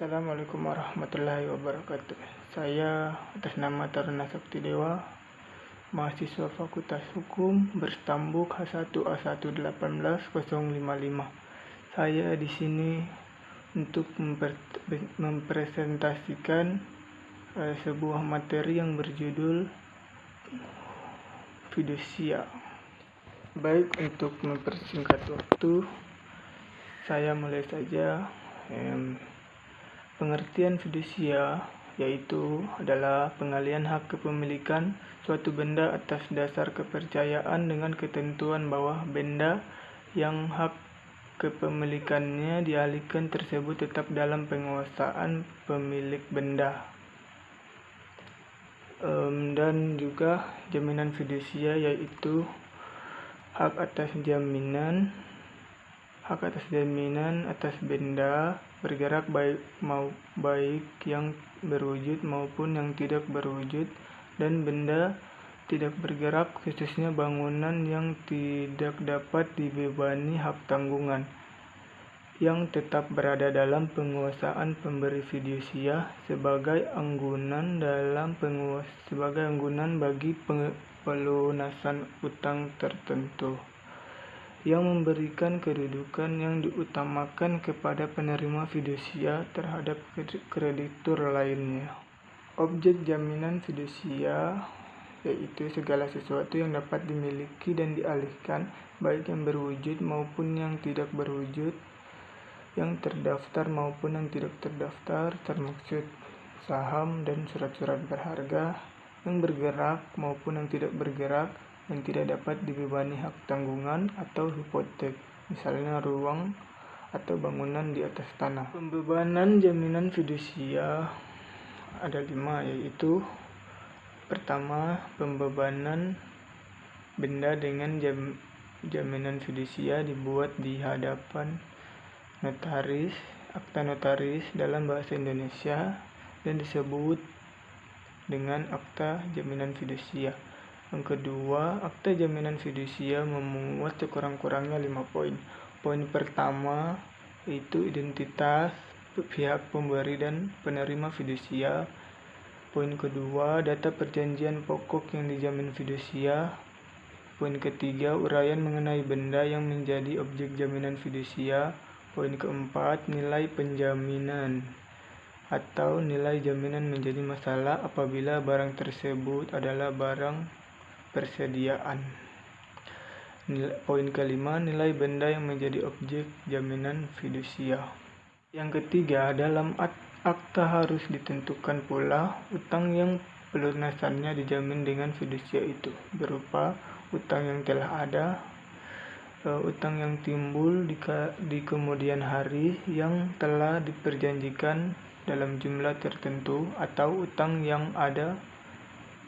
Assalamualaikum warahmatullahi wabarakatuh. Saya atas nama Taruna Sakti Dewa, mahasiswa Fakultas Hukum berstambuk H1A1180055. Saya di sini untuk mempresentasikan sebuah materi yang berjudul fidusia. Baik, untuk mempersingkat waktu, saya mulai saja. Pengertian fidusia yaitu adalah pengalihan hak kepemilikan suatu benda atas dasar kepercayaan dengan ketentuan bahwa benda yang hak kepemilikannya dialihkan tersebut tetap dalam penguasaan pemilik benda. Dan juga jaminan fidusia yaitu hak atas jaminan atas benda bergerak baik yang berwujud maupun yang tidak berwujud, dan benda tidak bergerak khususnya bangunan yang tidak dapat dibebani hak tanggungan yang tetap berada dalam penguasaan pemberi fidusia sebagai anggunan bagi pelunasan utang tertentu, yang memberikan kedudukan yang diutamakan kepada penerima fidusia terhadap kreditur lainnya. Objek jaminan fidusia yaitu segala sesuatu yang dapat dimiliki dan dialihkan, baik yang berwujud maupun yang tidak berwujud, yang terdaftar maupun yang tidak terdaftar, termaksud saham dan surat-surat berharga, yang bergerak maupun yang tidak bergerak, yang tidak dapat dibebani hak tanggungan atau hipotek, misalnya ruang atau bangunan di atas tanah. Pembebanan jaminan fidusia ada 5, yaitu pertama, pembebanan benda dengan jaminan fidusia dibuat di hadapan notaris, akta notaris dalam bahasa Indonesia, dan disebut dengan akta jaminan fidusia. Yang kedua, akta jaminan fidusia memuat sekurang-kurangnya 5 poin. Poin pertama yaitu identitas pihak pemberi dan penerima fidusia. Poin kedua, data perjanjian pokok yang dijamin fidusia. Poin ketiga, uraian mengenai benda yang menjadi objek jaminan fidusia. Poin keempat, nilai penjaminan atau nilai jaminan menjadi masalah apabila barang tersebut adalah barang persediaan. Poin kelima, nilai benda yang menjadi objek jaminan fidusia. Yang ketiga, dalam akta harus ditentukan pula utang yang pelunasannya dijamin dengan fidusia itu, berupa utang yang telah ada, utang yang timbul di kemudian hari yang telah diperjanjikan dalam jumlah tertentu, atau utang yang ada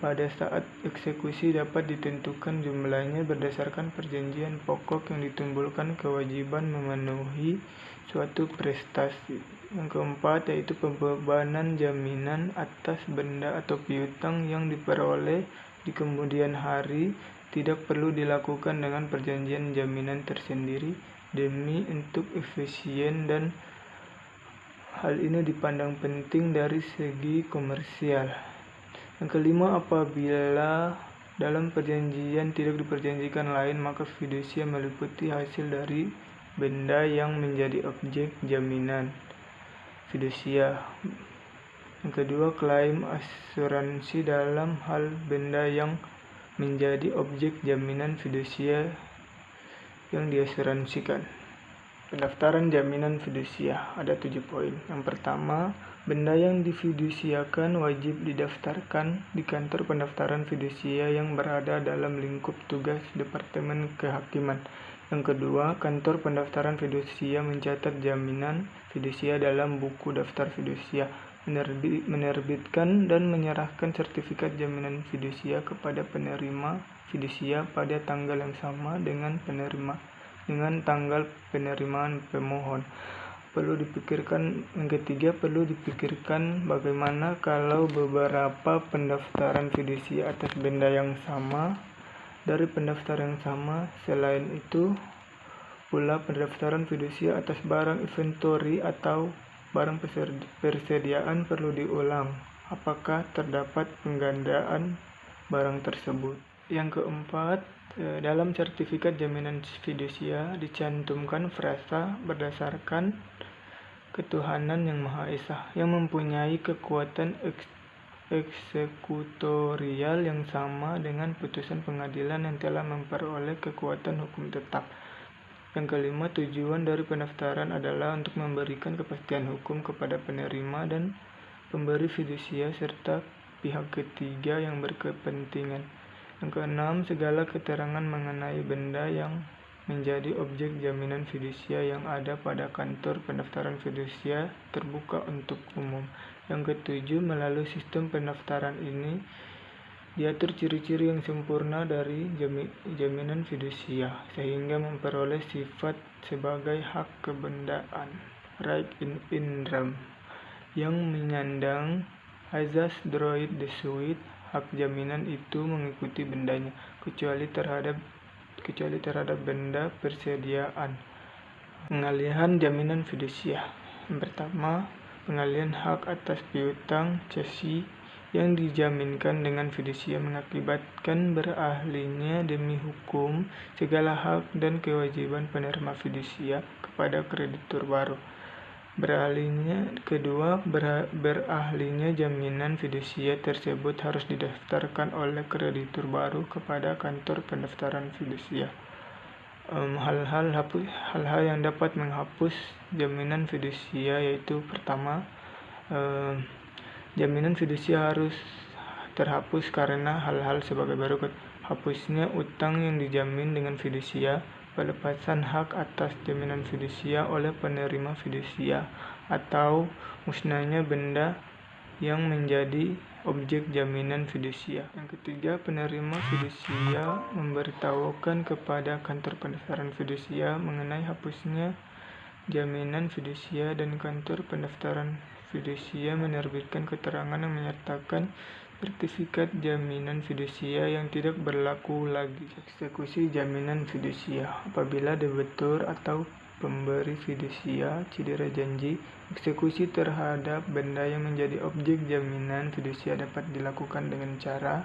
pada saat eksekusi dapat ditentukan jumlahnya berdasarkan perjanjian pokok yang ditimbulkan kewajiban memenuhi suatu prestasi. Yang keempat yaitu pembebanan jaminan atas benda atau piutang yang diperoleh di kemudian hari tidak perlu dilakukan dengan perjanjian jaminan tersendiri demi untuk efisien, dan hal ini dipandang penting dari segi komersial. Yang kelima, apabila dalam perjanjian tidak diperjanjikan lain, maka fidusia meliputi hasil dari benda yang menjadi objek jaminan fidusia. Yang kedua, klaim asuransi dalam hal benda yang menjadi objek jaminan fidusia yang diasuransikan. Pendaftaran jaminan fidusia ada 7 poin. Yang pertama, benda yang difidusiakan wajib didaftarkan di kantor pendaftaran fidusia yang berada dalam lingkup tugas Departemen Kehakiman. Yang kedua, kantor pendaftaran fidusia mencatat jaminan fidusia dalam buku daftar fidusia, menerbitkan dan menyerahkan sertifikat jaminan fidusia kepada penerima fidusia pada tanggal yang sama dengan tanggal penerimaan pemohon. Yang ketiga, perlu dipikirkan bagaimana kalau beberapa pendaftaran fidusia atas benda yang sama dari pendaftar yang sama. Selain itu pula pendaftaran fidusia atas barang inventory atau barang persediaan perlu diulang. Apakah terdapat penggandaan barang tersebut? Yang keempat, dalam sertifikat jaminan fidusia dicantumkan frasa berdasarkan ketuhanan yang Maha Esa yang mempunyai kekuatan eksekutorial yang sama dengan putusan pengadilan yang telah memperoleh kekuatan hukum tetap. Yang kelima, tujuan dari pendaftaran adalah untuk memberikan kepastian hukum kepada penerima dan pemberi fidusia serta pihak ketiga yang berkepentingan. Yang keenam, segala keterangan mengenai benda yang menjadi objek jaminan fidusia yang ada pada kantor pendaftaran fidusia terbuka untuk umum. Yang ketujuh, melalui sistem pendaftaran ini diatur ciri-ciri yang sempurna dari jaminan fidusia sehingga memperoleh sifat sebagai hak kebendaan, right in rem, yang menyandang azas droit de suite. Hak jaminan itu mengikuti bendanya kecuali terhadap benda persediaan. Pengalihan jaminan fidusia. Yang pertama, pengalihan hak atas piutang cesi yang dijaminkan dengan fidusia mengakibatkan beralihnya demi hukum segala hak dan kewajiban penerima fidusia kepada kreditur baru. Beralihnya jaminan fidusia tersebut harus didaftarkan oleh kreditur baru kepada kantor pendaftaran fidusia. Hal-hal yang dapat menghapus jaminan fidusia yaitu pertama, jaminan fidusia harus terhapus karena hal-hal sebagai berikut: hapusnya utang yang dijamin dengan fidusia, pelepasan hak atas jaminan fidusia oleh penerima fidusia, atau musnahnya benda yang menjadi objek jaminan fidusia. Yang ketiga, penerima fidusia memberitahukan kepada kantor pendaftaran fidusia mengenai hapusnya jaminan fidusia dan kantor pendaftaran fidusia menerbitkan keterangan yang menyatakan sertifikat jaminan fidusia yang tidak berlaku lagi. Eksekusi jaminan fidusia. Apabila debitur atau pemberi fidusia cedera janji, eksekusi terhadap benda yang menjadi objek jaminan fidusia dapat dilakukan dengan cara: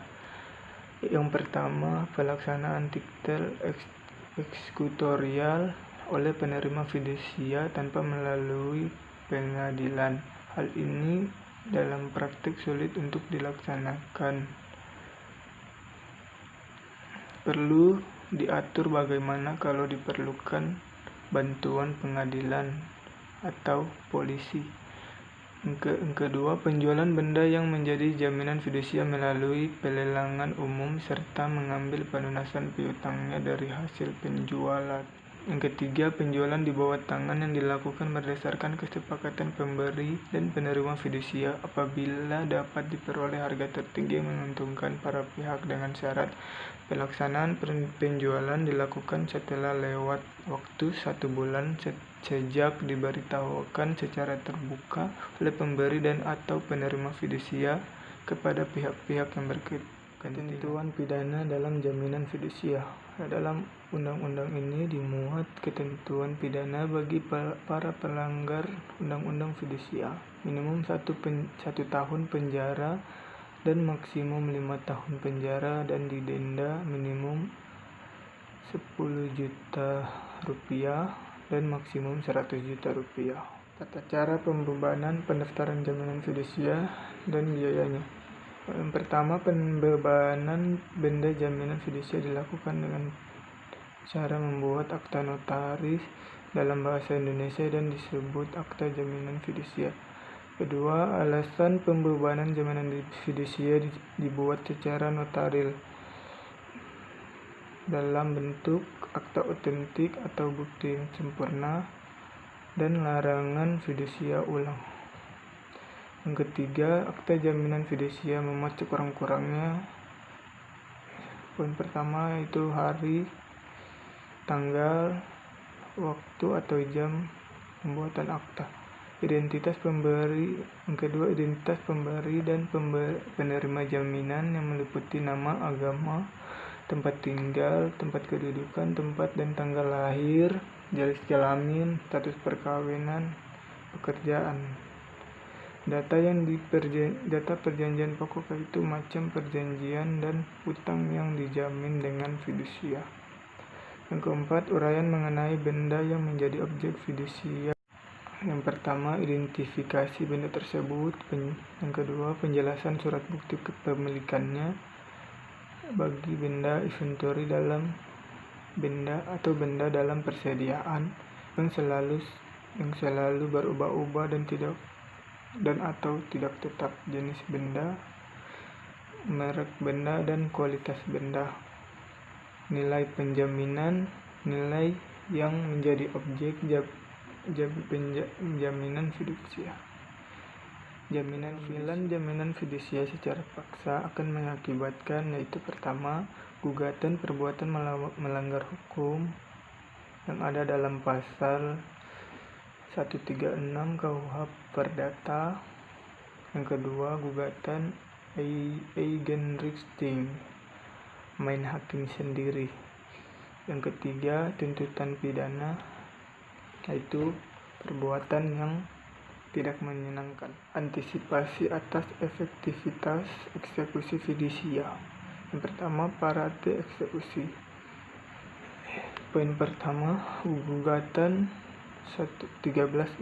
yang pertama, pelaksanaan diktel eksekutorial oleh penerima fidusia tanpa melalui pengadilan. Hal ini dalam praktik sulit untuk dilaksanakan. Perlu diatur bagaimana kalau diperlukan bantuan pengadilan atau polisi. Yang kedua, penjualan benda yang menjadi jaminan fidusia melalui pelelangan umum serta mengambil pelunasan piutangnya dari hasil penjualan. Yang ketiga, penjualan di bawah tangan yang dilakukan berdasarkan kesepakatan pemberi dan penerima fidusia apabila dapat diperoleh harga tertinggi yang menguntungkan para pihak dengan syarat pelaksanaan penjualan dilakukan setelah lewat waktu 1 bulan sejak diberitahukan secara terbuka oleh pemberi dan atau penerima fidusia kepada pihak-pihak yang berkepentingan. Ketentuan pidana dalam jaminan fidusia. Dalam undang-undang ini dimuat ketentuan pidana bagi para pelanggar undang-undang fidusia. Minimum 1 tahun penjara dan maksimum 5 tahun penjara dan didenda minimum 10 juta rupiah dan maksimum 100 juta rupiah. Tata cara pembebanan pendaftaran jaminan fidusia dan biayanya. Yang pertama, pembebanan benda jaminan fidusia dilakukan dengan cara membuat akta notaris dalam bahasa Indonesia dan disebut akta jaminan fidusia. Kedua, alasan pembebanan jaminan fidusia dibuat secara notaril dalam bentuk akta otentik atau bukti yang sempurna dan larangan fidusia ulang. Yang ketiga, akta jaminan fidusia memuat sekurang-kurangnya poin pertama itu hari, tanggal, waktu atau jam pembuatan akta. Identitas pemberi. Yang kedua, identitas pemberi dan penerima jaminan yang meliputi nama, agama, tempat tinggal, tempat kedudukan, tempat dan tanggal lahir, jenis kelamin, status perkawinan, pekerjaan. Data perjanjian pokok itu macam perjanjian dan utang yang dijamin dengan fidusia. Yang keempat, uraian mengenai benda yang menjadi objek fidusia. Yang pertama, identifikasi benda tersebut. Yang kedua, penjelasan surat bukti kepemilikannya bagi benda, inventory dalam benda atau benda dalam persediaan yang selalu berubah-ubah dan atau tidak tetap, jenis benda, merek benda, dan kualitas benda. Nilai penjaminan, nilai yang menjadi objek jaminan fidusia. Jaminan fidusia secara paksa akan mengakibatkan, yaitu pertama, gugatan perbuatan melanggar hukum yang ada dalam pasal 136 KUH Perdata. Yang kedua, gugatan Eigenrecht, main hakim sendiri. Yang ketiga, tuntutan pidana, yaitu perbuatan yang tidak menyenangkan. Antisipasi atas efektivitas eksekusi fidusia. Yang pertama, parate eksekusi. Poin pertama, gugatan 1365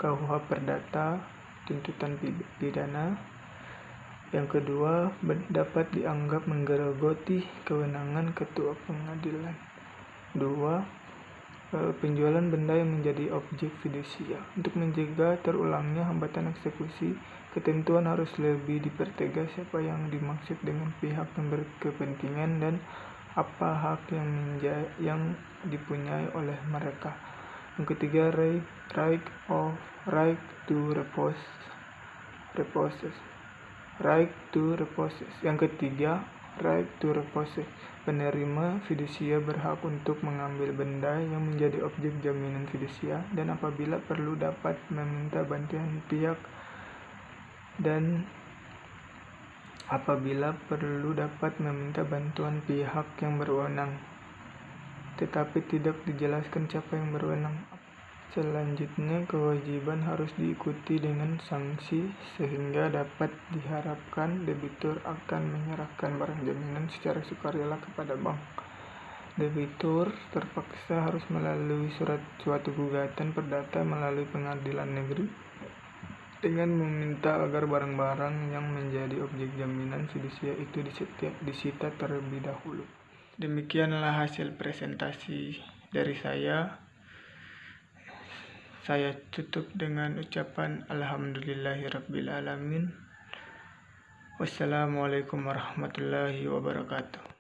KUH Perdata, tuntutan pidana. Yang kedua, dapat dianggap menggerogoti kewenangan ketua pengadilan. 2. Penjualan benda yang menjadi objek fidusia. Untuk mencegah terulangnya hambatan eksekusi, ketentuan harus lebih dipertegas siapa yang dimaksud dengan pihak yang berkepentingan dan apa hak yang dipunyai oleh mereka. Yang ketiga, right to repossess. Yang ketiga, right to repossess. Penerima fidusia berhak untuk mengambil benda yang menjadi objek jaminan fidusia dan apabila perlu dapat meminta bantuan pihak yang berwenang, tetapi tidak dijelaskan siapa yang berwenang. Selanjutnya, kewajiban harus diikuti dengan sanksi sehingga dapat diharapkan debitur akan menyerahkan barang jaminan secara sukarela kepada bank. Debitur terpaksa harus melalui suatu gugatan perdata melalui pengadilan negeri dengan meminta agar barang-barang yang menjadi objek jaminan fidusia itu disita terlebih dahulu. Demikianlah hasil presentasi dari saya. Saya tutup dengan ucapan alhamdulillahirabbil alamin. Wassalamualaikum warahmatullahi wabarakatuh.